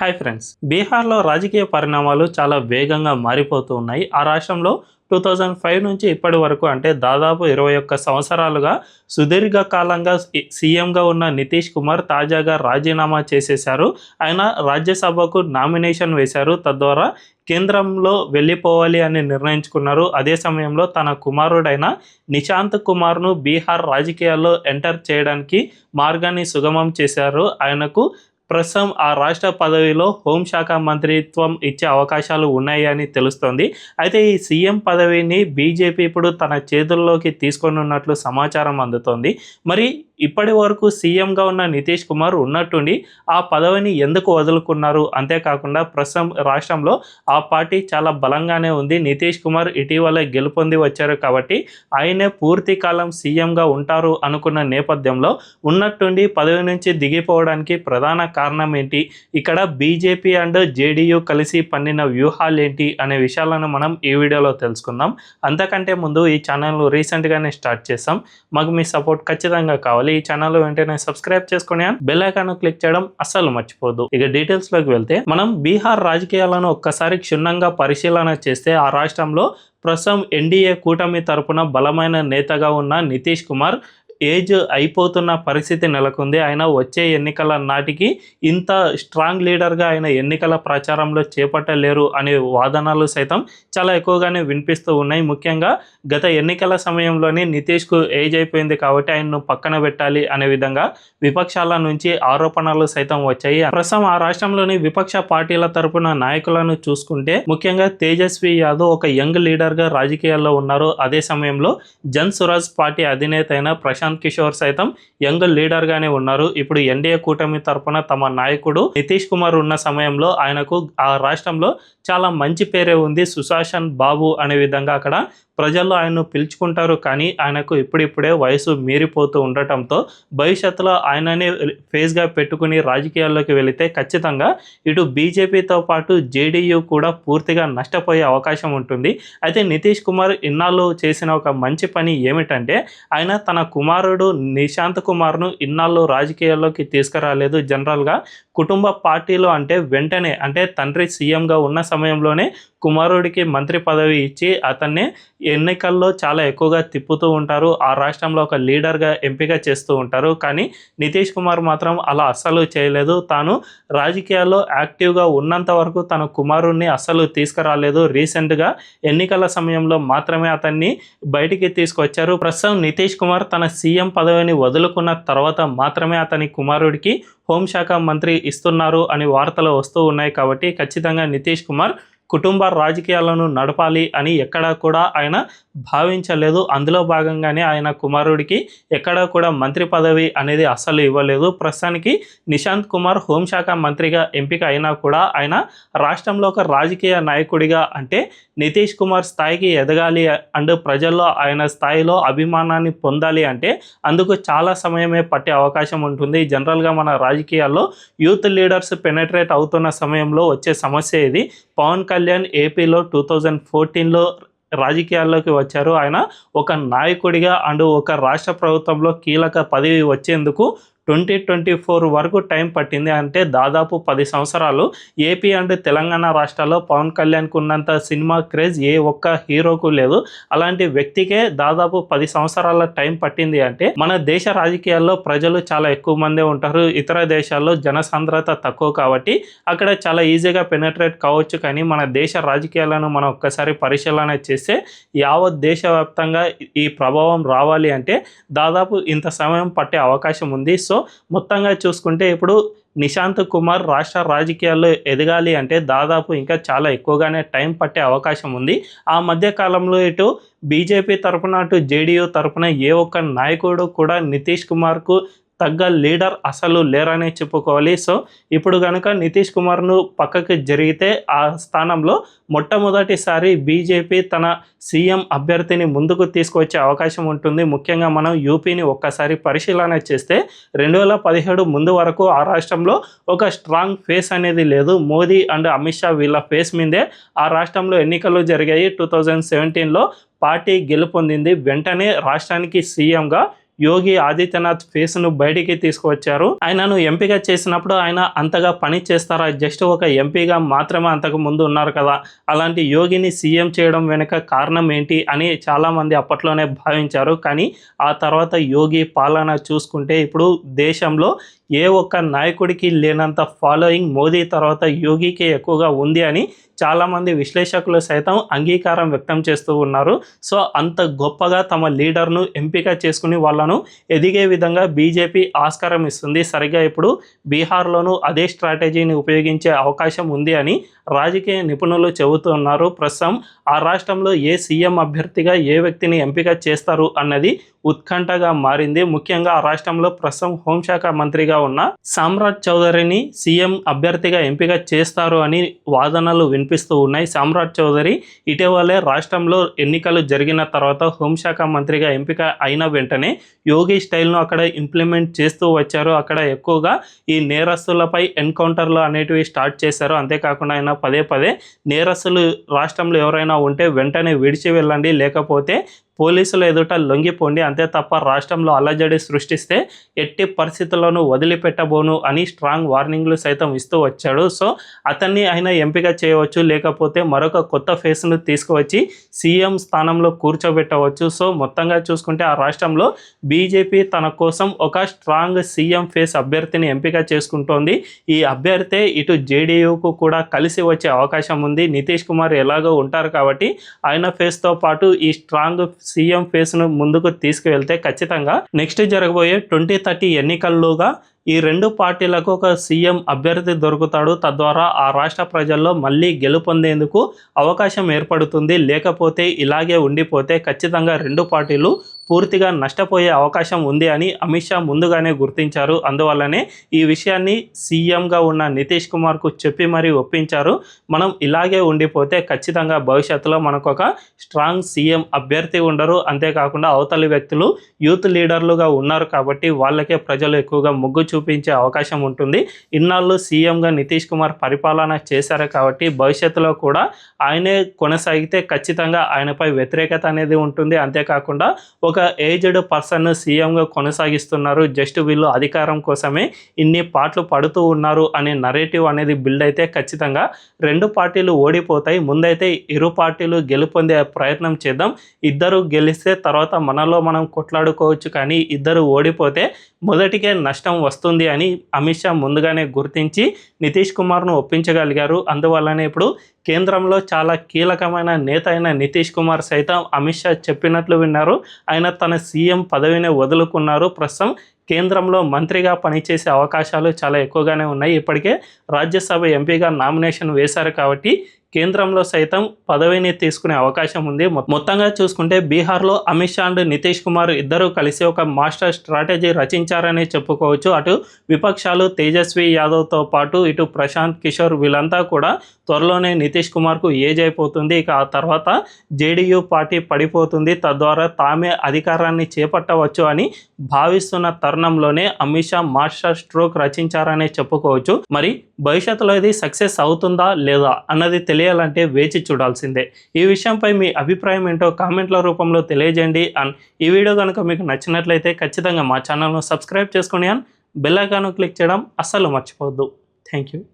Hi friends, బీహార్లో రాజకీయ పరిణామాలు చాలా వేగంగా మారిపోతూ ఉన్నాయి. ఆ రాష్ట్రంలో 2005 నుంచి ఇప్పటి వరకు అంటే దాదాపు 21 సంవత్సరాలుగా సుదీర్ఘ కాలంగా సీఎంగా ఉన్న నితీష్ కుమార్ తాజాగా రాజీనామా చేసేశారు. ఆయన రాజ్యసభకు నామినేషన్ వేశారు. తద్వారా కేంద్రంలో వెళ్ళిపోవాలి అని నిర్ణయించుకున్నారు. అదే సమయంలో తన కుమారుడైన నిశాంత్ కుమార్ను బీహార్ రాజకీయాల్లో ఎంటర్ చేయడానికి మార్గాన్ని సుగమం చేశారు. ఆయనకు ప్రస్తుతం ఆ రాష్ట్ర పదవిలో హోంశాఖ మంత్రిత్వం ఇచ్చే అవకాశాలు ఉన్నాయి అని తెలుస్తోంది. అయితే ఈ సీఎం పదవిని బీజేపీ ఇప్పుడు తన చేతుల్లోకి తీసుకొనున్నట్లు సమాచారం అందుతోంది. మరి ఇప్పటి వరకు సీఎంగా ఉన్న నితీష్ కుమార్ ఉన్నట్టుండి ఆ పదవిని ఎందుకు వదులుకున్నారు? అంతేకాకుండా ప్రస్తుతం రాష్ట్రంలో ఆ పార్టీ చాలా బలంగానే ఉంది. నితీష్ కుమార్ ఇటీవలే గెలుపొంది వచ్చారు కాబట్టి ఆయనే పూర్తి కాలం సీఎంగా ఉంటారు అనుకున్న నేపథ్యంలో ఉన్నట్టుండి పదవి నుంచి దిగిపోవడానికి ప్రధాన కారణం ఏంటి? ఇక్కడ బీజేపీ అండ్ జేడీయూ కలిసి పన్నిన వ్యూహాలు ఏంటి అనే విషయాలను మనం ఈ వీడియోలో తెలుసుకుందాం. అంతకంటే ముందు ఈ ఛానల్ రీసెంట్గానే స్టార్ట్ చేసాం. మాకు మీ సపోర్ట్ ఖచ్చితంగా కావాలి. ఈ ఛానల్ వెంటనే సబ్స్క్రైబ్ చేసుకుని బెల్ ఐకాన్ క్లిక్ చేయడం అస్సలు మర్చిపోద్దు. ఇక డీటెయిల్స్ లోకి వెళ్తే మనం బీహార్ రాజకీయాలను ఒక్కసారి క్షుణ్ణంగా పరిశీలన చేస్తే ఆ రాష్ట్రంలో ప్రస్తుతం ఎన్డీఏ కూటమి తరపున బలమైన నేతగా ఉన్న నితీష్ కుమార్ ఏజ్ అయిపోతున్న పరిస్థితి నెలకొంది. ఆయన వచ్చే ఎన్నికల నాటికి ఇంత స్ట్రాంగ్ లీడర్గా ఆయన ఎన్నికల ప్రచారంలో చేపట్టలేరు అనే వాదనలు సైతం చాలా ఎక్కువగానే వినిపిస్తూ ఉన్నాయి. ముఖ్యంగా గత ఎన్నికల సమయంలోనే నితీష్కు ఏజ్ అయిపోయింది కాబట్టి ఆయన్ను పక్కన పెట్టాలి అనే విధంగా విపక్షాల నుంచి ఆరోపణలు సైతం వచ్చాయి. ప్రస్తుతం ఆ రాష్ట్రంలోని విపక్ష పార్టీల తరపున నాయకులను చూసుకుంటే ముఖ్యంగా తేజస్వి యాదవ్ ఒక యంగ్ లీడర్గా రాజకీయాల్లో ఉన్నారు. అదే సమయంలో జన్ సురాజ్ పార్టీ అధినేత అయిన ప్రశాంత్ కిషోర్ సైతం యంగ్ లీడర్ గానే ఉన్నారు. ఇప్పుడు ఎన్డీఏ కూటమి తరపున తమ నాయకుడు నితీష్ కుమార్ ఉన్న సమయంలో ఆయనకు ఆ రాష్ట్రంలో చాలా మంచి పేరే ఉంది. సుశాసన్ బాబు అనే విధంగా అక్కడ ప్రజల్లో ఆయన్ను పిలుచుకుంటారు. కానీ ఆయనకు ఇప్పుడిప్పుడే వయసు మీరిపోతూ ఉండటంతో భవిష్యత్తులో ఆయననే ఫేస్గా పెట్టుకుని రాజకీయాల్లోకి వెళితే ఖచ్చితంగా ఇటు బీజేపీతో పాటు జేడీయూ కూడా పూర్తిగా నష్టపోయే అవకాశం ఉంటుంది. అయితే నితీష్ కుమార్ ఇన్నాళ్ళు చేసిన ఒక మంచి పని ఏమిటంటే ఆయన తన కుమారుడు నిశాంత్ కుమార్ను ఇన్నాళ్ళు రాజకీయాల్లోకి తీసుకురాలేదు. జనరల్గా కుటుంబ పార్టీలు అంటే వెంటనే అంటే తండ్రి సీఎంగా ఉన్న సమయంలోనే కుమారుడికి మంత్రి పదవి ఇచ్చి అతన్ని ఎన్నికల్లో చాలా ఎక్కువగా తిప్పుతూ ఉంటారు. ఆ రాష్ట్రంలో ఒక లీడర్గా ఎంపిక చేస్తూ ఉంటారు. కానీ నితీష్ కుమార్ మాత్రం అలా అస్సలు చేయలేదు. తాను రాజకీయాల్లో యాక్టివ్గా ఉన్నంత వరకు తన కుమారుడిని అస్సలు తీసుకురాలేదు. రీసెంట్గా ఎన్నికల సమయంలో మాత్రమే అతన్ని బయటికి తీసుకొచ్చారు. ప్రస్తుతం నితీష్ కుమార్ తన సీఎం పదవిని వదులుకున్న తర్వాత మాత్రమే అతని కుమారుడికి హోంశాఖ మంత్రి ఇస్తున్నారు అని వార్తలు వస్తూ ఉన్నాయి. కాబట్టి ఖచ్చితంగా నితీష్ కుమార్ కుటుంబ రాజకీయాలను నడపాలి అని ఎక్కడా కూడా ఆయన భావించలేదు. అందులో భాగంగానే ఆయన కుమారుడికి ఎక్కడా కూడా మంత్రి పదవి అనేది అస్సలు ఇవ్వలేదు. ప్రస్తుతానికి నిశాంత్ కుమార్ హోంశాఖ మంత్రిగా ఎంపిక అయినా కూడా ఆయన రాష్ట్రంలో ఒక రాజకీయ నాయకుడిగా అంటే నితీష్ కుమార్ స్థాయికి ఎదగాలి అండ్ ప్రజల్లో ఆయన స్థాయిలో అభిమానాన్ని పొందాలి అంటే అందుకు చాలా సమయమే పట్టే అవకాశం ఉంటుంది. జనరల్గా మన రాజకీయాల్లో యూత్ లీడర్స్ పెనట్రేట్ అవుతున్న సమయంలో వచ్చే సమస్య ఇది. పవన్ కళ్యాణ్ ఏపీలో 2014లో రాజకీయాల్లోకి వచ్చారు. ఆయన ఒక నాయకుడిగా అండ్ ఒక రాష్ట్ర ప్రభుత్వంలో కీలక పదవి వచ్చేందుకు 2024 వరకు టైం పట్టింది. అంటే దాదాపు 10 సంవత్సరాలు. ఏపీ అండ్ తెలంగాణ రాష్ట్రాల్లో పవన్ కళ్యాణ్కు ఉన్నంత సినిమా క్రేజ్ ఏ ఒక్క హీరోకు లేదు. అలాంటి వ్యక్తికే దాదాపు 10 సంవత్సరాల టైం పట్టింది అంటే మన దేశ రాజకీయాల్లో ప్రజలు చాలా ఎక్కువ మందే ఉంటారు. ఇతర దేశాల్లో జనసాంద్రత తక్కువ కాబట్టి అక్కడ చాలా ఈజీగా పెనట్రేట్ కావచ్చు. కానీ మన దేశ రాజకీయాలను మనం ఒక్కసారి పరిశీలన చేస్తే యావత్ దేశవ్యాప్తంగా ఈ ప్రభావం రావాలి అంటే దాదాపు ఇంత సమయం పట్టే అవకాశం ఉంది. సో మొత్తంగా చూసుకుంటే ఇప్పుడు నిశాంత్ కుమార్ రాష్ట్ర రాజకీయాల్లో ఎదగాలి అంటే దాదాపు ఇంకా చాలా ఎక్కువగానే టైం పట్టే అవకాశం ఉంది. ఆ మధ్య కాలంలో ఇటు బీజేపీ తరఫున అటు జేడీయూ తరఫున ఏ ఒక్క నాయకుడు కూడా నితీష్ కుమార్కు తగ్గ లీడర్ అసలు లేరనే చెప్పుకోవాలి. సో ఇప్పుడు కనుక నితీష్ కుమార్ను పక్కకి జరిగితే ఆ స్థానంలో మొట్టమొదటిసారి బీజేపీ తన సీఎం అభ్యర్థిని ముందుకు తీసుకొచ్చే అవకాశం ఉంటుంది. ముఖ్యంగా మనం యూపీని ఒక్కసారి పరిశీలన చేస్తే 2017 ముందు వరకు ఆ రాష్ట్రంలో ఒక స్ట్రాంగ్ ఫేస్ అనేది లేదు. మోదీ అండ్ అమిత్ షా వీళ్ళ ఫేస్ మీదే ఆ రాష్ట్రంలో ఎన్నికలు జరిగాయి. 2017లో పార్టీ గెలుపొందింది. వెంటనే రాష్ట్రానికి సీఎంగా యోగి ఆదిత్యనాథ్ ఫేస్ను బయటికి తీసుకువచ్చారు. ఆయనను ఎంపీగా చేసినప్పుడు ఆయన అంతగా పని చేస్తారా, జస్ట్ ఒక ఎంపీగా మాత్రమే అంతకు ముందు ఉన్నారు కదా, అలాంటి యోగిని సీఎం చేయడం వెనుక కారణం ఏంటి అని చాలామంది అప్పట్లోనే భావించారు. కానీ ఆ తర్వాత యోగి పాలన చూసుకుంటే ఇప్పుడు దేశంలో ఏ ఒక్క నాయకుడికి లేనంత ఫాలోయింగ్ మోదీ తర్వాత యోగికి ఎక్కువగా ఉంది అని చాలామంది విశ్లేషకులు సైతం అంగీకారం వ్యక్తం చేస్తూ ఉన్నారు. సో అంత గొప్పగా తమ లీడర్ను ఎంపిక చేసుకుని వాళ్ళను ఎదిగే విధంగా బీజేపీ ఆస్కారం ఇస్తుంది. సరిగ్గా ఇప్పుడు బీహార్లోనూ అదే స్ట్రాటజీని ఉపయోగించే అవకాశం ఉంది అని రాజకీయ నిపుణులు చెబుతున్నారు. ప్రస్తుతం ఆ రాష్ట్రంలో ఏ సీఎం అభ్యర్థిగా ఏ వ్యక్తిని ఎంపిక చేస్తారు అన్నది ఉత్కంఠగా మారింది. ముఖ్యంగా ఆ రాష్ట్రంలో ప్రస్తుతం హోంశాఖ మంత్రిగా ఉన్న సామ్రాట్ చౌదరిని సీఎం అభ్యర్థిగా ఎంపిక చేస్తారు అని వాదనలు వినిపిస్తూ ఉన్నాయి. సామ్రాట్ చౌదరి ఇటీవలే రాష్ట్రంలో ఎన్నికలు జరిగిన తర్వాత హోంశాఖ మంత్రిగా ఎంపిక అయిన వెంటనే యోగి స్టైల్ను అక్కడ ఇంప్లిమెంట్ చేస్తూ వచ్చారు. అక్కడ ఎక్కువగా ఈ నేరస్తులపై ఎన్కౌంటర్లు అనేటివి స్టార్ట్ చేశారు. అంతేకాకుండా ఆయన పదే పదే నేరస్తులు రాష్ట్రంలో ఎవరైనా ఉంటే వెంటనే విడిచి వెళ్ళండి, లేకపోతే పోలీసుల ఎదుట లొంగిపోండి, అంతే తప్ప రాష్ట్రంలో అల్లజడి సృష్టిస్తే ఎట్టి పరిస్థితుల్లోనూ వదిలిపెట్టబోను అని స్ట్రాంగ్ వార్నింగ్లు సైతం ఇస్తూ వచ్చాడు. సో అతన్ని ఆయన ఎంపిక చేయవచ్చు, లేకపోతే మరొక కొత్త ఫేస్ను తీసుకువచ్చి సీఎం స్థానంలో కూర్చోబెట్టవచ్చు. సో మొత్తంగా చూసుకుంటే ఆ రాష్ట్రంలో బీజేపీ తన కోసం ఒక స్ట్రాంగ్ సీఎం ఫేస్ అభ్యర్థిని ఎంపిక చేసుకుంటోంది. ఈ అభ్యర్థే ఇటు జేడీయూకు కూడా కలిసి వచ్చే అవకాశం ఉంది. నితీష్ కుమార్ ఎలాగో ఉంటారు కాబట్టి ఆయన ఫేస్తో పాటు ఈ స్ట్రాంగ్ సీఎం ఫేస్ను ముందుకు తీసుకువెళ్తే ఖచ్చితంగా నెక్స్ట్ జరగబోయే 2030 ఎన్నికల్లోగా ఈ రెండు పార్టీలకు ఒక సీఎం అభ్యర్థి దొరుకుతాడు. తద్వారా ఆ రాష్ట్ర ప్రజల్లో మళ్ళీ గెలుపొందేందుకు అవకాశం ఏర్పడుతుంది. లేకపోతే ఇలాగే ఉండిపోతే ఖచ్చితంగా రెండు పార్టీలు పూర్తిగా నష్టపోయే అవకాశం ఉంది అని అమిత్ షా ముందుగానే గుర్తించారు. అందువల్లనే ఈ విషయాన్ని సీఎంగా ఉన్న నితీష్ కుమార్కు చెప్పి మరీ ఒప్పించారు. మనం ఇలాగే ఉండిపోతే ఖచ్చితంగా భవిష్యత్తులో మనకు ఒక స్ట్రాంగ్ సీఎం అభ్యర్థి ఉండరు. అంతేకాకుండా అవతలి వ్యక్తులు యూత్ లీడర్లుగా ఉన్నారు కాబట్టి వాళ్ళకే ప్రజలు ఎక్కువగా మొగ్గు చూపించే అవకాశం ఉంటుంది. ఇన్నాళ్ళు సీఎంగా నితీష్ కుమార్ పరిపాలన చేశారు కాబట్టి భవిష్యత్తులో కూడా ఆయనే కొనసాగితే ఖచ్చితంగా ఆయనపై వ్యతిరేకత అనేది ఉంటుంది. అంతేకాకుండా ఒక ఏజ్డ్ పర్సన్ సీఎంగా కొనసాగిస్తున్నారు, జస్ట్ వీళ్ళు అధికారం కోసమే ఇన్ని పాటలు పడుతూ ఉన్నారు అనే నరేటివ్ అనేది బిల్డ్ అయితే ఖచ్చితంగా రెండు పార్టీలు ఓడిపోతాయి. ముందైతే ఇరు పార్టీలు గెలుపొందే ప్రయత్నం చేద్దాం. ఇద్దరు గెలిస్తే తర్వాత మనలో మనం కొట్లాడుకోవచ్చు, కానీ ఇద్దరు ఓడిపోతే మొదటికే నష్టం వస్తుంది అని అమిత్ షా ముందుగానే గుర్తించి నితీష్ కుమార్ను ఒప్పించగలిగారు. అందువల్లనే ఇప్పుడు కేంద్రంలో చాలా కీలకమైన నేత అయిన నితీష్ కుమార్ సైతం అమిత్ షా చెప్పినట్లు విన్నారు. ఆయన తన సీఎం పదవిని వదులుకున్నారు. ప్రస్తుతం కేంద్రంలో మంత్రిగా పనిచేసే అవకాశాలు చాలా ఎక్కువగానే ఉన్నాయి. ఇప్పటికే రాజ్యసభ ఎంపీగా నామినేషన్ వేశారు కాబట్టి కేంద్రంలో సైతం పదవిని తీసుకునే అవకాశం ఉంది. మొత్తంగా చూసుకుంటే బీహార్లో అమిత్ షా అండ్ నితీష్ కుమార్ ఇద్దరు కలిసి ఒక మాస్టర్ స్ట్రాటజీ రచించారని చెప్పుకోవచ్చు. అటు విపక్షాలు తేజస్వి యాదవ్తో పాటు ఇటు ప్రశాంత్ కిషోర్ వీళ్ళంతా కూడా త్వరలోనే నితీష్ కుమార్కు ఏజ్ అయిపోతుంది. ఇక ఆ తర్వాత జేడీయూ పార్టీ పడిపోతుంది. తద్వారా తామే అధికారాన్ని చేపట్టవచ్చు అని భావిస్తున్న తరుణంలోనే అమిత్ షా మాస్టర్ స్ట్రోక్ రచించారనే చెప్పుకోవచ్చు. మరి భవిష్యత్తులో ఇది సక్సెస్ అవుతుందా లేదా అన్నది తెలియాలంటే వేచి చూడాల్సిందే. ఈ విషయంపై మీ అభిప్రాయం ఏంటో కామెంట్ల రూపంలో తెలియజేయండి. అండ్ ఈ వీడియో కనుక మీకు నచ్చినట్లయితే ఖచ్చితంగా మా ఛానల్ను సబ్స్క్రైబ్ చేసుకుని అండ్ బెల్ ఐకాన్ క్లిక్ చేయడం అస్సలు మర్చిపోవద్దు. Thank you.